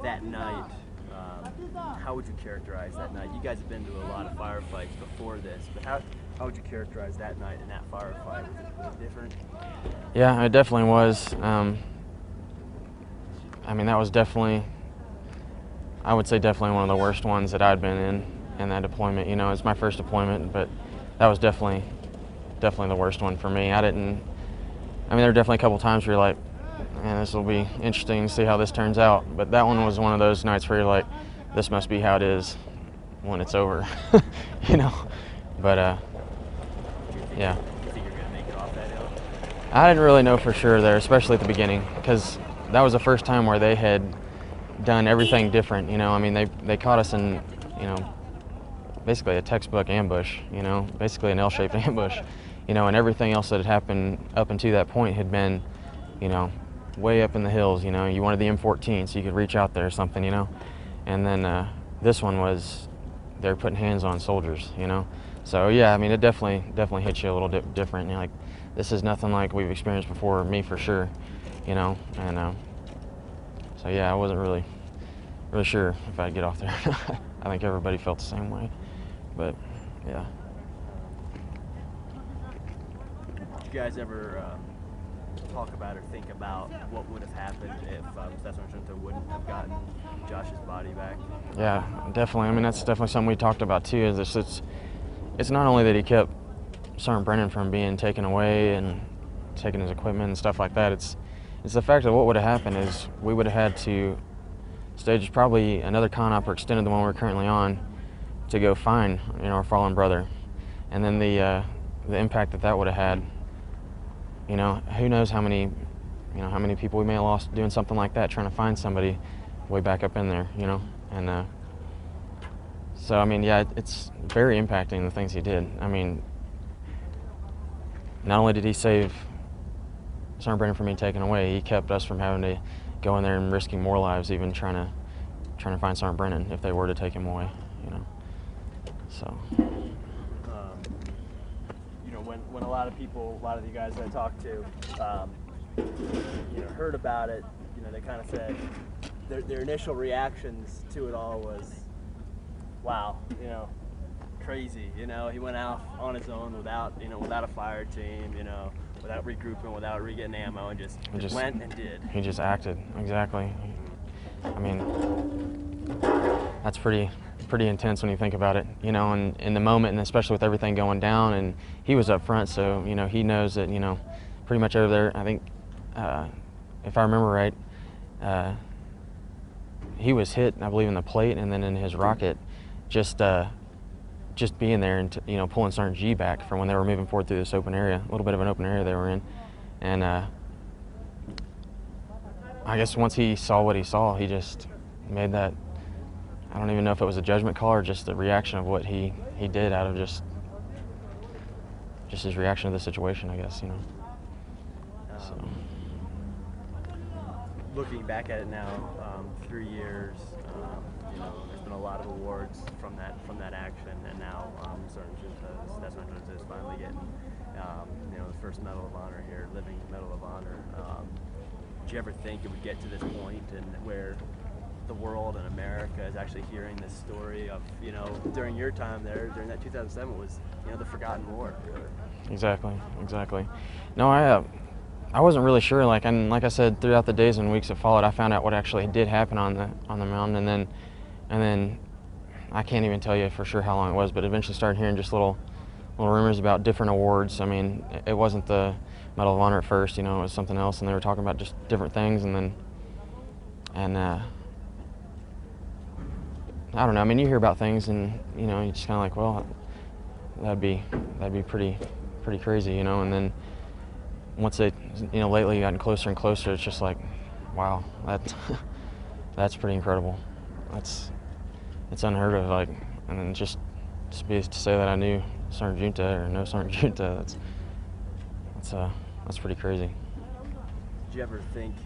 that night, how would you characterize that night? You guys have been to a lot of firefights before this, but how would you characterize that night and that firefight? Was it different? Yeah, it definitely was. I mean, that was definitely, I would say definitely one of the worst ones that I'd been in that deployment. You know, it's my first deployment, but that was definitely the worst one for me. I mean, there were definitely a couple times where you're like, man, this will be interesting to see how this turns out. But that one was one of those nights where you're like, this must be how it is when it's over, you know. But yeah. Do you think you're going to make it off that hill? I didn't really know for sure there, especially at the beginning, because that was the first time where they had done everything different. You know, I mean, they caught us in, you know, basically a textbook ambush. You know, basically an L-shaped ambush. You know, and everything else that had happened up until that point had been, you know, way up in the hills. You know, you wanted the M14 so you could reach out there or something. You know, and then this one was they're putting hands on soldiers. You know, so yeah, I mean, it definitely hits you a little bit different. You're like, this is nothing like we've experienced before, me for sure. You know, and so yeah, I wasn't really sure if I'd get off there. I think everybody felt the same way, but yeah. Did you guys ever talk about or think about what would have happened if Staff Sgt. Giunta wouldn't have gotten Josh's body back? Yeah, definitely. I mean, that's definitely something we talked about too. Is it's not only that he kept Sergeant Brennan from being taken away and taking his equipment and stuff like that. It's the fact that what would have happened is we would have had to stage probably another con op or extended the one we're currently on to go find, you know, our fallen brother, and then the impact that would have had. You know, who knows how many people we may have lost doing something like that, trying to find somebody way back up in there, you know. And so I mean, yeah, it's very impacting, the things he did. I mean, not only did he save Sergeant Brennan from being taken away, he kept us from having to go in there and risking more lives, even trying to find Sergeant Brennan if they were to take him away, you know. So. You know, when a lot of people, a lot of you guys that I talked to, you know, heard about it, you know, they kind of said their initial reactions to it all was, wow, you know, crazy. You know, he went out on his own without a fire team, you know, without regrouping, without re-getting ammo, and just went and did. He just acted, exactly. I mean, that's pretty intense when you think about it, you know, and in the moment, and especially with everything going down, and he was up front, so, you know, he knows that, you know, pretty much over there, I think, if I remember right, he was hit, I believe, in the plate, and then in his rocket, just being there and, you know, pulling Sergeant G back from when they were moving forward through this open area, a little bit of an open area they were in. And I guess once he saw what he saw, he just made that, I don't even know if it was a judgment call or just the reaction of what he did out of just his reaction to the situation, I guess, you know. So. Looking back at it now, 3 years, you know, there's been a lot of awards from that action, and now Sergeant Giunta, Staff Sgt. Giunta is finally getting, you know, the first Medal of Honor here, living Medal of Honor. Did you ever think it would get to this point, and where the world and America is actually hearing this story of, you know, during your time there, during that 2007 was, you know, the forgotten war, really? Exactly. No, I wasn't really sure. Like I said, throughout the days and weeks that followed, I found out what actually did happen on the mountain, and then I can't even tell you for sure how long it was, but eventually started hearing just little rumors about different awards. I mean, it wasn't the Medal of Honor at first, you know, it was something else, and they were talking about just different things, and I don't know. I mean, you hear about things, and you know, you just kind of like, well, that'd be pretty crazy, you know. And then once they, you know, lately gotten closer and closer, it's just like, wow, that's pretty incredible. It's unheard of, like, and then just to say that I knew Sergeant Giunta or know Sergeant Giunta, that's pretty crazy. Did you ever think